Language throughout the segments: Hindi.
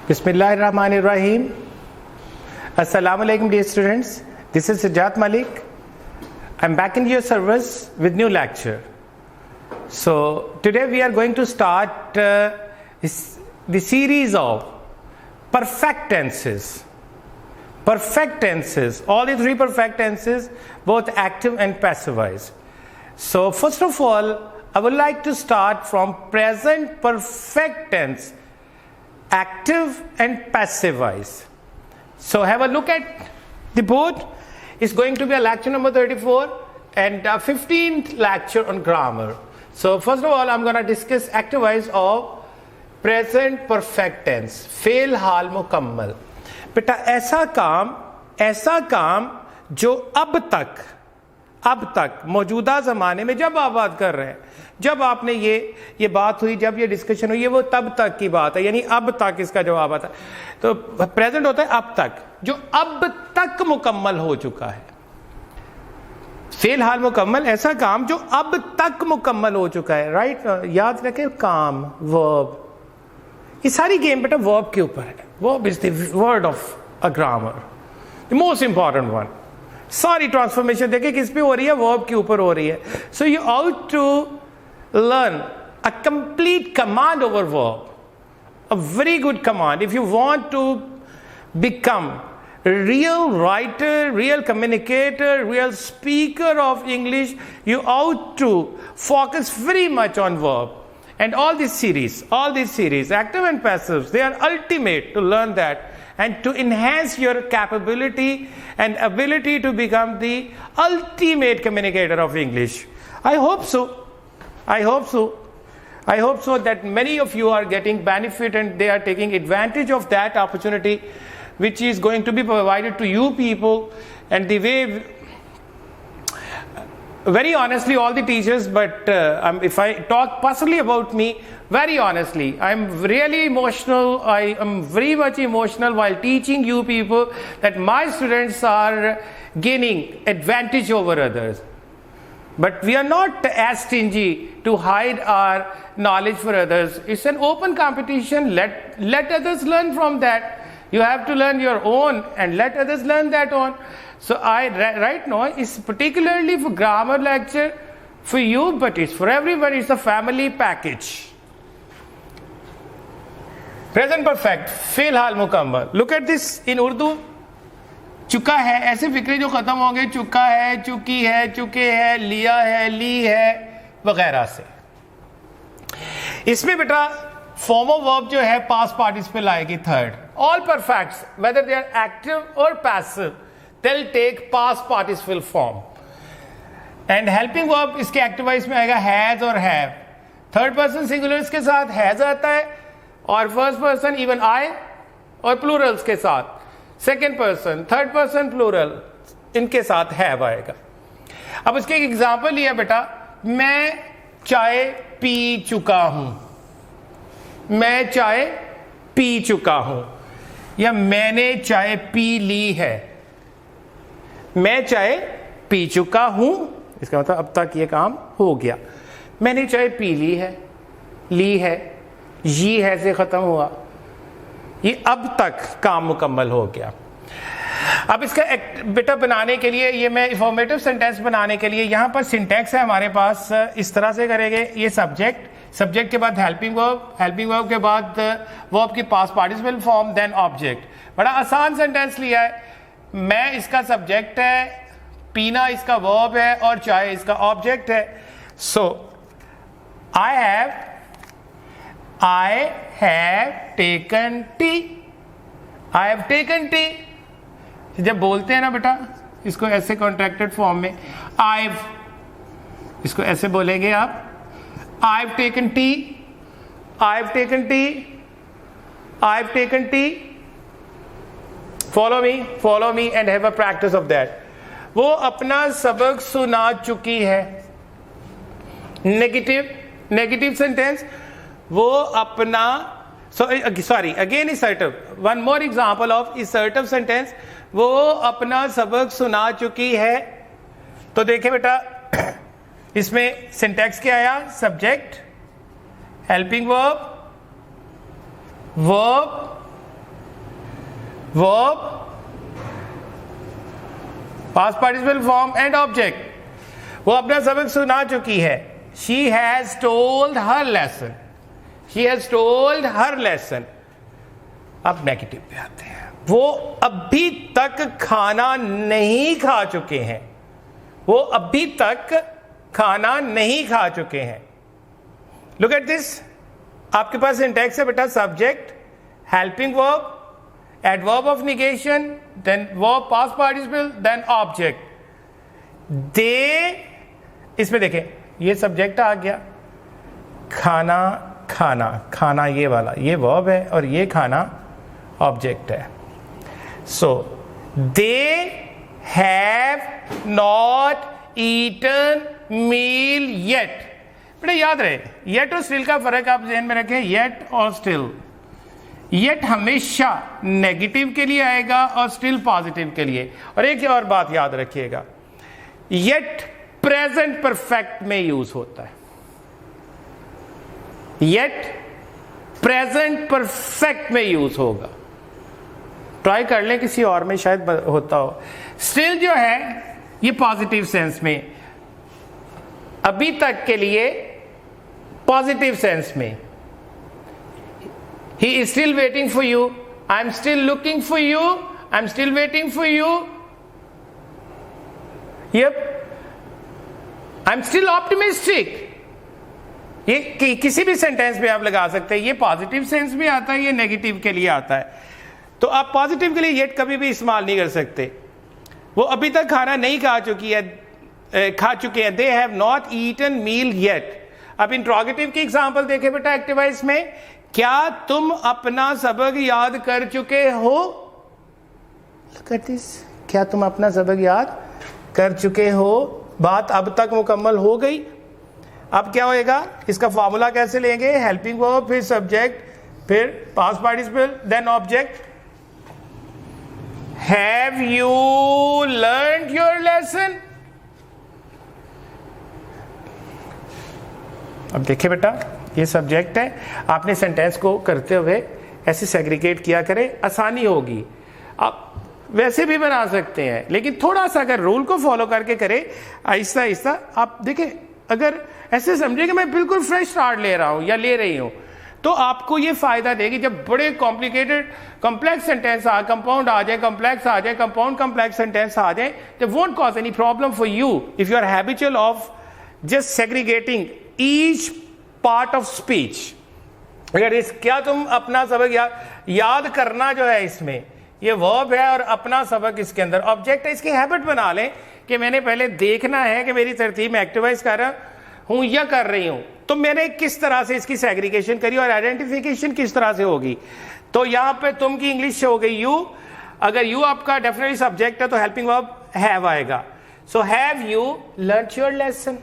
Bismillahirrahmanirrahim. Assalamu alaikum dear students. This is Sajjad Malik. I'm back in your service with new lecture. So today we are going to start the series of perfect tenses. Perfect tenses, all the three perfect tenses, both active and passive voice. So first of all, I would like to start from present perfect tense, active and passive voice. So have a look at the board. It's going to be a lecture number 34 and a 15th lecture on grammar. So first of all, I'm going to discuss active voice of present perfect tense, फेल हाल मुकम्मल. बेटा ऐसा काम जो अब तक मौजूदा ज़माने में जब आप बात कर रहे हैं, जब आपने ये बात हुई, जब ये डिस्कशन हुई, ये वो तब तक की बात है, यानी अब तक इसका जवाब आता है. तो प्रेजेंट होता है अब तक, जो अब तक मुकम्मल हो चुका है. फेल हाल मुकम्मल, ऐसा काम जो अब तक मुकम्मल हो चुका है. राइट, याद रखें, काम, वर्ब, ये सारी गेम बेटा वर्ब के ऊपर है. Verb is the word of a grammar, the most important one. सारी ट्रांसफॉर्मेशन देखिए किस पे हो रही है, वर्ब के ऊपर हो रही है. So you ought to learn a complete command over verb, a very good command. If you want to become real writer, real communicator, real speaker of English, you ought to focus very much on verb. And all these series, active and passive, they are ultimate to learn that and to enhance your capability and ability to become the ultimate communicator of English. I hope so that many of you are getting benefit and they are taking advantage of that opportunity which is going to be provided to you people. And the way, very honestly, all the teachers, but if I talk personally about me, very honestly, I'm really emotional. I am very much emotional while teaching you people that my students are gaining advantage over others. But we are not as stingy to hide our knowledge for others. It's an open competition. Let others learn from that. You have to learn your own and let others learn that on. So right now, it's particularly for grammar lecture for you, but it's for everyone. It's a family package. Present perfect, फेल हाल मुकम्मल. Look at this in Urdu. चुका है, ऐसे फिक्रे जो खत्म हो गए, चुका है, चुकी है, चुके है, लिया है, ली है, वगैरह से. इसमें बेटा फॉर्म ऑफ वर्ब जो है पास्ट पार्टिसिपल आएगी third. All perfects, whether they are active or passive, they'll take past participle form. And helping verb इसके active voice में आएगा has और have. Third person singulars के साथ has आता है और first person even I और plurals के साथ. Second person, third person plural इनके साथ have आएगा. अब इसके एक एग्जाम्पल लिया बेटा, मैं चाय पी चुका हूं, मैं चाय पी चुका हूं, या मैंने चाय पी ली है. मैं चाय पी चुका हूं, इसका मतलब अब तक ये काम हो गया. मैंने चाय पी ली है, ये है से खत्म हुआ, ये अब तक काम मुकम्मल हो गया. अब इसका बेटा बनाने के लिए, ये मैं इंफॉर्मेटिव सेंटेंस बनाने के लिए यहां पर सिंटैक्स है हमारे पास. इस तरह से करेंगे. ये सब्जेक्ट के बाद हेल्पिंग वर्ब के बाद वर्ब की past participle form, then object. बड़ा आसान सेंटेंस लिया है. मैं इसका सब्जेक्ट है, पीना इसका वर्ब है और चाय इसका ऑब्जेक्ट है. So I have taken tea. I have taken tea. जब बोलते हैं ना बेटा इसको ऐसे कॉन्ट्रैक्टेड फॉर्म में, इसको ऐसे बोलेंगे आप, I've taken tea, I've taken tea, I've taken tea. Follow me and have a practice of that. वो अपना सबक सुना चुकी है. Negative sentence. वो अपना, sorry, again assertive. One more example of assertive sentence. वो अपना सबक सुना चुकी है. तो देखें बेटा इसमें सिंटैक्स क्या आया, subject, helping verb, verb, past participle form and object. वो अपना सबक सुना चुकी है. She has told her lesson. She has told her lesson. अब नेगेटिव पे आते हैं. वो अभी तक खाना नहीं खा चुके हैं. वो अभी तक खाना नहीं खा चुके हैं. Look at this. आपके पास सिंटैक्स है बेटा. Subject, helping verb, adverb of negation, then verb past participle, then object. दे, इसमें देखें ये सब्जेक्ट आ गया. खाना, खाना, खाना ये वाला ये वर्ब है और ये खाना ऑब्जेक्ट है. So they have not eaten meal yet. बेटा याद रहे, येट और स्टिल का फर्क आप ध्यान में रखें. येट और स्टिल. येट हमेशा नेगेटिव के लिए आएगा और स्टिल पॉजिटिव के लिए. और एक और बात याद रखिएगा, येट प्रेजेंट परफेक्ट में यूज होता है. येट प्रेजेंट परफेक्ट में यूज होगा. ट्राई कर लें, किसी और में शायद होता हो. स्टिल जो है ये पॉजिटिव सेंस में, अभी तक के लिए पॉजिटिव सेंस में. He is still waiting for you. I am still looking for you. I am still waiting for you. Yep. I am still optimistic. ये किसी भी सेंटेंस में आप लगा सकते हैं. ये पॉजिटिव सेंस में आता है, ये नेगेटिव के लिए आता है. तो आप पॉजिटिव के लिए येट कभी भी इस्तेमाल नहीं कर सकते. वो अभी तक खाना नहीं खा चुके हैं. They have not eaten meal yet. अब इंट्रोगेटिव की एग्जांपल देखें बेटा एक्टिवाइज में. क्या तुम अपना सबक याद कर चुके हो? Look at this. क्या तुम अपना सबक याद कर चुके हो? बात अब तक मुकम्मल हो गई. अब क्या होएगा, इसका फॉर्मूला कैसे लेंगे? हेल्पिंग वर्ब, फिर सब्जेक्ट, फिर past participle, then object. Have you learned your lesson? अब देखिए बेटा, ये सब्जेक्ट है. आपने सेंटेंस को करते हुए ऐसे सेग्रीगेट किया करें, आसानी होगी. आप वैसे भी बना सकते हैं, लेकिन थोड़ा सा अगर रूल को फॉलो करके करें आहिस्ता आहिस्ता. आप देखें, अगर ऐसे समझे कि मैं बिल्कुल फ्रेश स्टार्ट ले रहा हूं या ले रही हूं, तो आपको ये फायदा देगी. जब बड़े कॉम्प्लिकेटेड कॉम्प्लेक्स सेंटेंस कंपाउंड आ जाए, कॉम्प्लेक्स आ जाए, कंपाउंड कॉम्प्लेक्स सेंटेंस आ जाए, तो won't cause any problem for you if you are habitual of just segregating each part of speech. अगर इस क्या तुम अपना सबक याद करना जो है, इसमें ये वर्ब है और अपना सबक इसके अंदर ऑब्जेक्ट है. इसकी हैबिट बना लें कि मैंने पहले देखना है कि मेरी तरतीब में एक्टिवाइज कर रहा हूं या कर रही हूं, तो मैंने किस तरह से इसकी सेग्रीगेशन करी और आइडेंटिफिकेशन किस तरह से होगी. तो यहां पे तुम की इंग्लिश हो गई यू. अगर यू आपका डेफिनेटली सब्जेक्ट है तो हेल्पिंग वर्ब हैव आएगा. So have you learned your lesson?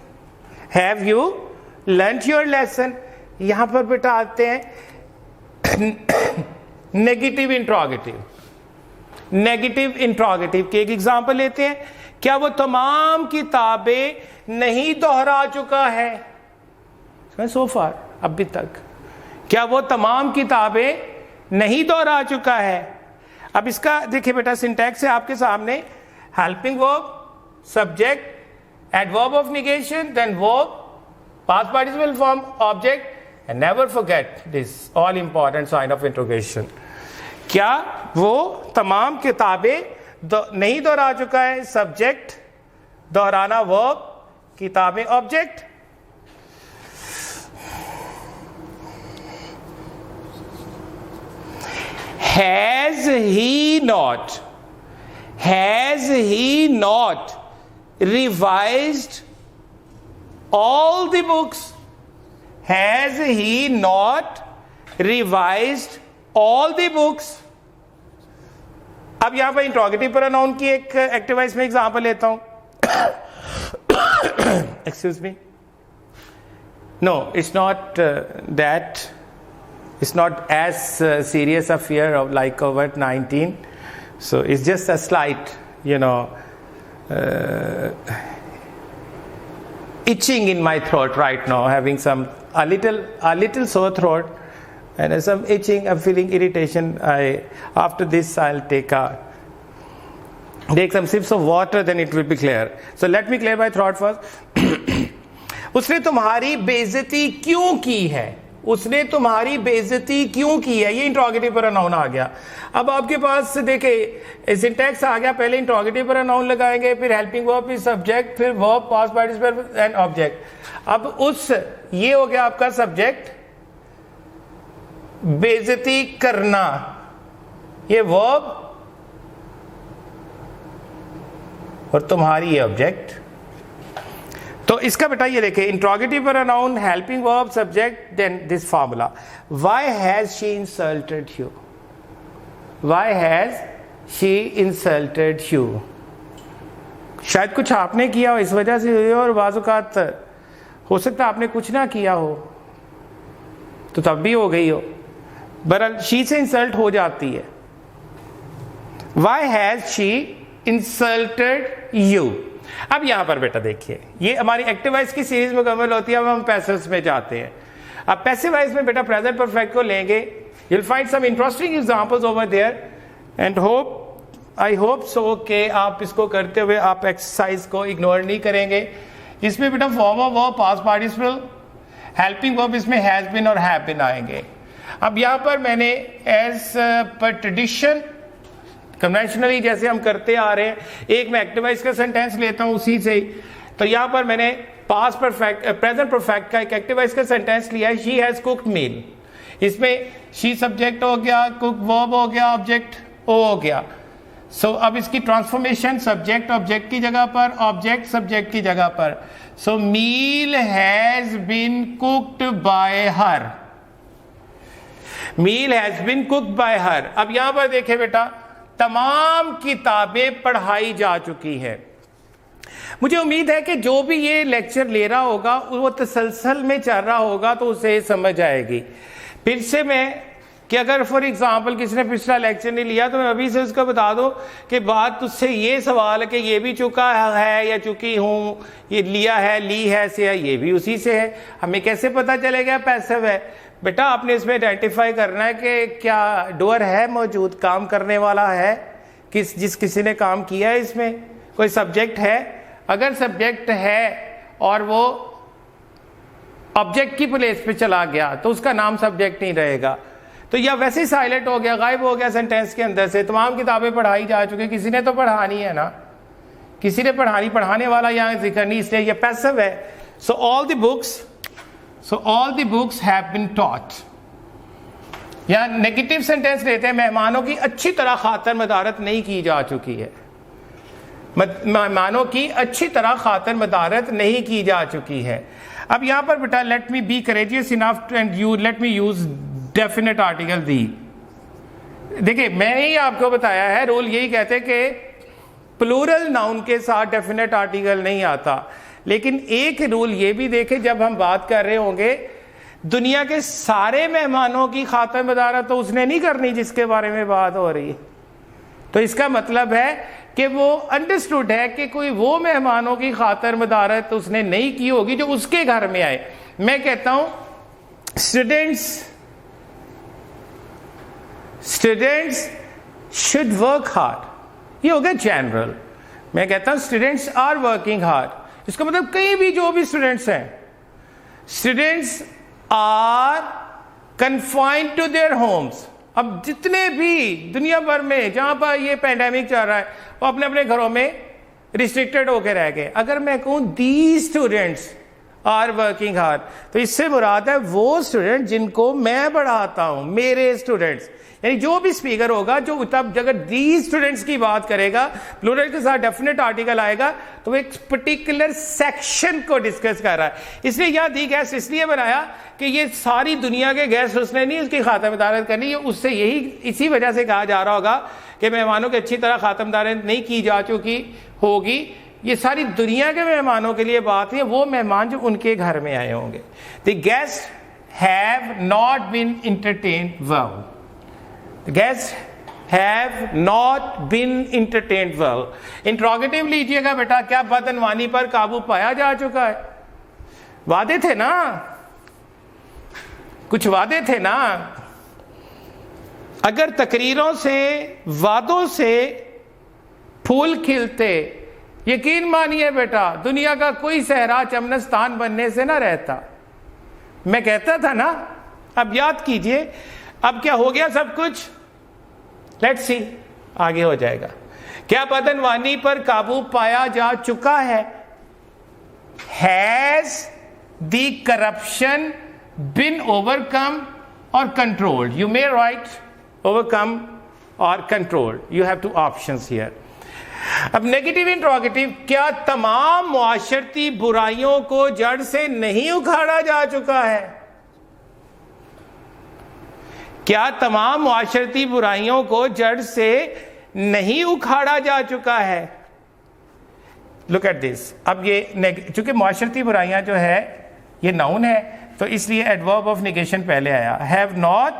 Have you learned your lesson? यहां पर बेटा आते हैं नेगेटिव इंट्रोगेटिव. नेगेटिव इंट्रोगेटिव की एक एग्जांपल लेते हैं. क्या वो तमाम किताबें नहीं दोहरा चुका है? सो फार, अभी तक. क्या वो तमाम किताबें नहीं दोहरा चुका है? अब इसका देखिए बेटा, सिंटैक्स है आपके सामने. Helping verb, subject, adverb of negation, then verb, past participle form, object, and never forget this all important sign of interrogation. क्या वो तमाम किताबें नहीं दोहरा चुका है? सब्जेक्ट, दोहराना वर्ब, किताबें object. Has he not revised all the books? Has he not revised all the books? अब यहां पर इंट्रोगेटिव प्रोनाउन की एक एक्टिवाइज में एग्जांपल लेता हूं. Excuse me. No, it's not that. It's not as serious a fear of like COVID-19. So it's just a slight, itching in my throat right now, having a little sore throat. and some itching, I'm feeling irritation. After this I'll take some sips of water, then it will be clear. So let me clear my throat first. उसने तुम्हारी बेइज्जती क्यों की है? उसने तुम्हारी बेइज्जती क्यों की है? ये इंट्रोगेटिव प्रोनाउन आ गया. अब आपके पास देखिए सिंटैक्स आ गया. पहले इंट्रोगेटिव प्रोनाउन लगाएंगे, फिर हेल्पिंग वर्ब इज सब्जेक्ट, फिर verb past participle and object. अब ये हो गया आपका सब्जेक्ट, बेइज्जती करना, ये वर्ब और तुम्हारी ये ऑब्जेक्ट. तो इसका बेटा ये देखिए, interrogative pronoun, helping verb, subject, then this formula. Why has she insulted you? Why has she insulted you? शायद कुछ आपने किया हो, इस वजह से हुई हो, और बाज़-औक़ात हो सकता है आपने कुछ ना किया हो तो तब भी हो गई हो. बहरहाल शी से इंसल्ट हो जाती है. Why has she insulted you? अब यहां पर बेटा देखिए, ये हमारी एक्टिव वॉइस की सीरीज मुकम्मल होती है. अब हम पैसिव्स में जाते हैं. अब पैसिव वॉइस में बेटा प्रेजेंट परफेक्ट को लेंगे. You will find some interesting examples over there and I hope so कि आप इसको करते हुए आप एक्सरसाइज को इग्नोर नहीं करेंगे. इसमें बेटा form of verb, past participle, helping verb इसमें हैज बीन और हैव बीन आएंगे. अब यहां पर मैंने एज पर ट्रेडिशन कन्वेंशनली जैसे हम करते आ रहे हैं, एक मैं एक्टिव वॉइस का सेंटेंस लेता हूं उसी से ही. तो यहां पर मैंने पास्ट परफेक्ट, प्रेजेंट परफेक्ट का एक एक्टिव वॉइस का सेंटेंस लिया है. She has cooked meal. इसमें शी सब्जेक्ट हो गया, कुक वर्ब हो गया, ऑब्जेक्ट ओ हो गया. सो अब इसकी ट्रांसफॉर्मेशन, सब्जेक्ट ऑब्जेक्ट की जगह पर, ऑब्जेक्ट सब्जेक्ट की जगह पर. So meal has been cooked by her. Meal has been cooked by her. अब यहां पर देखें बेटा, तमाम किताबें पढ़ाई जा चुकी है. मुझे उम्मीद है कि जो भी ये लेक्चर ले रहा होगा वो तसलसल में चल रहा होगा तो उसे समझ आएगी. फिर से मैं कि अगर फॉर एग्जांपल किसी ने पिछला लेक्चर नहीं लिया तो मैं अभी से उसको बता दूं कि बात तुझसे ये सवाल है कि ये भी चुका है या चुकी हूं, ये लिया है, ली है से है, ये भी उसी से है. हमें कैसे पता चलेगा पैसिव है? बेटा आपने इसमें आइडेंटिफाई करना है कि क्या डूअर है मौजूद, काम करने वाला है, किसी ने काम किया है, इसमें कोई सब्जेक्ट है. अगर सब्जेक्ट है और वो ऑब्जेक्ट की प्लेस पे चला गया तो उसका नाम सब्जेक्ट नहीं रहेगा. तो यह वैसे ही साइलेंट हो गया, गायब हो गया सेंटेंस के अंदर से. तमाम किताबें पढ़ाई जा चुकी, किसी ने तो पढ़ानी है ना, किसी ने पढ़ाने वाला यहाँ जिक्र नहीं, इसलिए यह पैसिव है. So all the books have been taught. या नेगेटिव सेंटेंस लेते हैं, मेहमानों की अच्छी तरह खातर मदारत नहीं की जा चुकी है. मेहमानों की अच्छी तरह खातर मदारत नहीं की जा चुकी है. अब यहां पर बेटा let me be courageous enough and you let me use definite article the. देखिए मैंने ही आपको बताया है, रूल यही कहते हैं कि प्लूरल नाउन के साथ डेफिनेट आर्टिकल नहीं आता. लेकिन एक रूल ये भी देखे, जब हम बात कर रहे होंगे दुनिया के सारे मेहमानों की खातर मदारत तो उसने नहीं करनी जिसके बारे में बात हो रही है. तो इसका मतलब है कि वो अंडरस्टूड है कि कोई वो मेहमानों की खातर मदारत उसने नहीं की होगी जो उसके घर में आए. मैं कहता हूं स्टूडेंट्स शुड वर्क हार्ड, ये हो गया जनरल. मैं कहता हूं स्टूडेंट्स आर वर्किंग हार्ड. इसका मतलब कहीं भी जो भी स्टूडेंट्स हैं, students are confined to their homes. अब जितने भी दुनिया भर में जहां पर ये पैंडेमिक चल रहा है वो अपने अपने घरों में रिस्ट्रिक्टेड होकर रह गए. अगर मैं कहूं these students are working hard तो इससे मुराद है वो स्टूडेंट जिनको मैं पढ़ाता हूं, मेरे स्टूडेंट्स. यानी जो भी स्पीकर होगा जो तब अगर दीज स्टूडेंट्स की बात करेगा, प्लूरल के साथ डेफिनेट आर्टिकल आएगा तो वो एक पर्टिकुलर सेक्शन को डिस्कस कर रहा है. इसलिए यहां दी गेस्ट इसलिए बनाया कि ये सारी दुनिया के गेस्ट उसने नहीं उसकी खातरमदारत करनी. उससे यही इसी वजह से कहा जा रहा होगा कि मेहमानों की अच्छी तरह खातरमदारत नहीं की जा चुकी होगी. ये सारी दुनिया के मेहमानों के लिए बात है, वो मेहमान जो उनके घर में आए होंगे. The guest have not been entertained well. The guests have not been entertained well. Interrogative लीजिएगा बेटा, क्या बदअनवानी पर काबू पाया जा चुका है? वादे थे ना, कुछ वादे थे ना. अगर तकरीरों से, वादों से फूल खिलते, यकीन मानिए बेटा दुनिया का कोई सहरा चमनस्तान बनने से ना रहता। मैं कहता था ना, अब याद कीजिए, अब क्या हो गया सब कुछ? लेट्स सी, आगे हो जाएगा। क्या बदनवानी पर काबू पाया जा चुका है? Has the corruption been overcome और controlled? You may write overcome और controlled, you have two options here. अब नेगेटिव इंट्रोगेटिव, क्या तमाम मुआशरती बुराइयों को जड़ से नहीं उखाड़ा जा चुका है? क्या तमाम मुआशरती बुराइयों को जड़ से नहीं उखाड़ा जा चुका है? Look at this. अब ये चूंकि मुआशरती बुराइयां जो है ये नाउन है, तो इसलिए एडवर्ब ऑफ नेगेशन पहले आया। Have not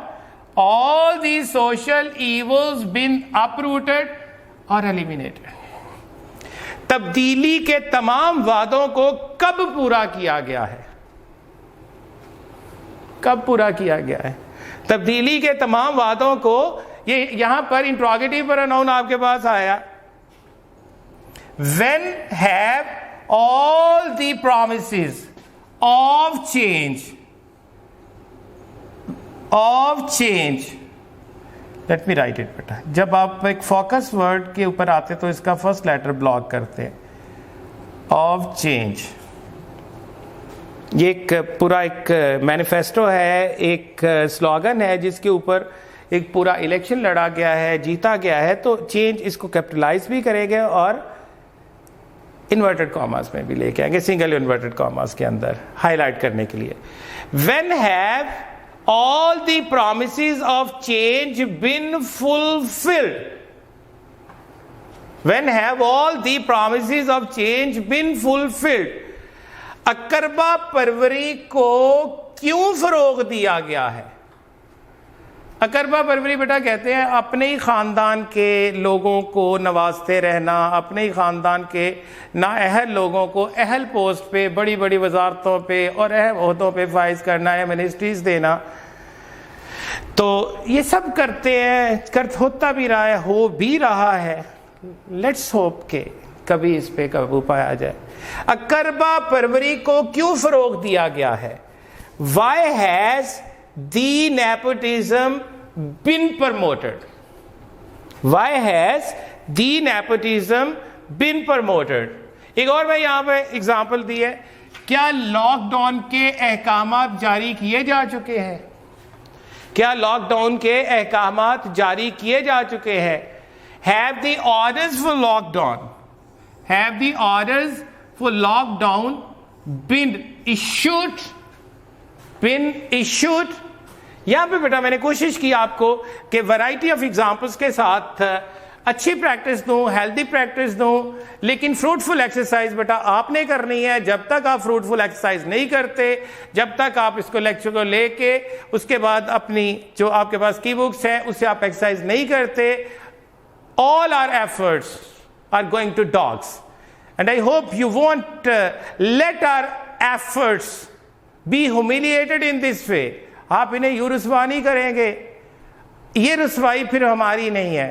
all the social evils been uprooted और एलिमिनेटेड? तब्दीली के तमाम वादों को कब पूरा किया गया है? कब पूरा किया गया है तब्दीली के तमाम वादों को? ये यहां पर इंट्रोगेटिव प्रोनाउन आपके पास आया। When have all the promises of change, let me right it बेटा। जब आप एक फोकस वर्ड के ऊपर आते तो इसका फर्स्ट लेटर ब्लॉक करते हैं, ऑफ चेंज। ये एक पूरा एक मैनिफेस्टो है, एक स्लोगन है जिसके ऊपर एक पूरा इलेक्शन लड़ा गया है, जीता गया है। तो चेंज इसको कैपिटलाइज भी करेंगे और इन्वर्टेड कॉमास में भी लेके आएंगे, सिंगल इन्वर्टेड कॉमास के अंदर हाईलाइट करने के लिए। When have all the promises of change been fulfilled? When have all the promises of change been fulfilled? अकरबा Porvorim को क्यों फरोग दिया गया है? अकरबा परवरी बेटा कहते हैं अपने ही खानदान के लोगों को नवाजते रहना, अपने ही खानदान के नाअहल लोगों को अहल पोस्ट पे, बड़ी बड़ी वजारतों पे और अहम ओहदों पे फाइज करना है, मिनिस्ट्रीज देना। तो ये सब करते हैं, होता भी रहा है, हो भी रहा है। लेट्स होप के कभी इस पे काबू पाया जाए। अकरबा परवरी को क्यों फरोग दिया गया है? Why has the nepotism been promoted? Why has the nepotism been promoted? एक और मैं यहां पे एग्जाम्पल दी है। क्या लॉकडाउन के अहकामात जारी किए जा चुके हैं? क्या लॉकडाउन के अहकामात जारी किए जा चुके हैं? Have the orders for lockdown, have the orders for lockdown been issued? यहां पे बेटा मैंने कोशिश की आपको कि वैरायटी ऑफ एग्जांपल्स के साथ अच्छी प्रैक्टिस दूं, हेल्दी प्रैक्टिस दूं, लेकिन फ्रूटफुल एक्सरसाइज बेटा आपने करनी है। जब तक आप फ्रूटफुल एक्सरसाइज नहीं करते, जब तक आप इसको लेक्चर को लेके उसके बाद अपनी जो आपके पास की बुक्स हैं उससे आप एक्सरसाइज नहीं करते, all our efforts are going to dogs, and I hope you won't let our efforts be humiliated in this way. आप इन्हें यूं रुसवा नहीं करेंगे, ये रुसवाई फिर हमारी नहीं है,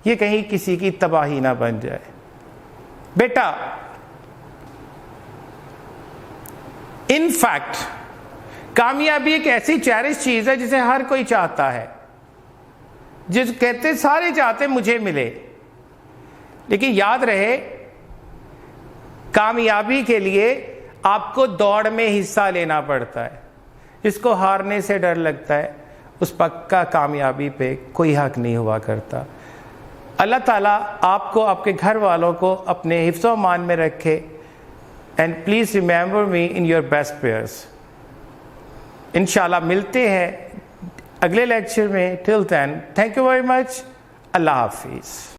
ये कहीं किसी की तबाही ना बन जाए। बेटा इन फैक्ट कामयाबी एक ऐसी चेरिश चीज है जिसे हर कोई चाहता है, जिस कहते सारे चाहते मुझे मिले, लेकिन याद रहे कामयाबी के लिए आपको दौड़ में हिस्सा लेना पड़ता है। इसको हारने से डर लगता है, उस पक्का कामयाबी पे कोई हक नहीं हुआ करता। अल्लाह ताला आपको, आपके घर वालों को अपने हिफ्ज़ व मान में रखे। And please remember me in your best prayers. इंशाल्लाह मिलते हैं अगले लेक्चर में। Till then thank you very much. अल्लाह हाफिज़।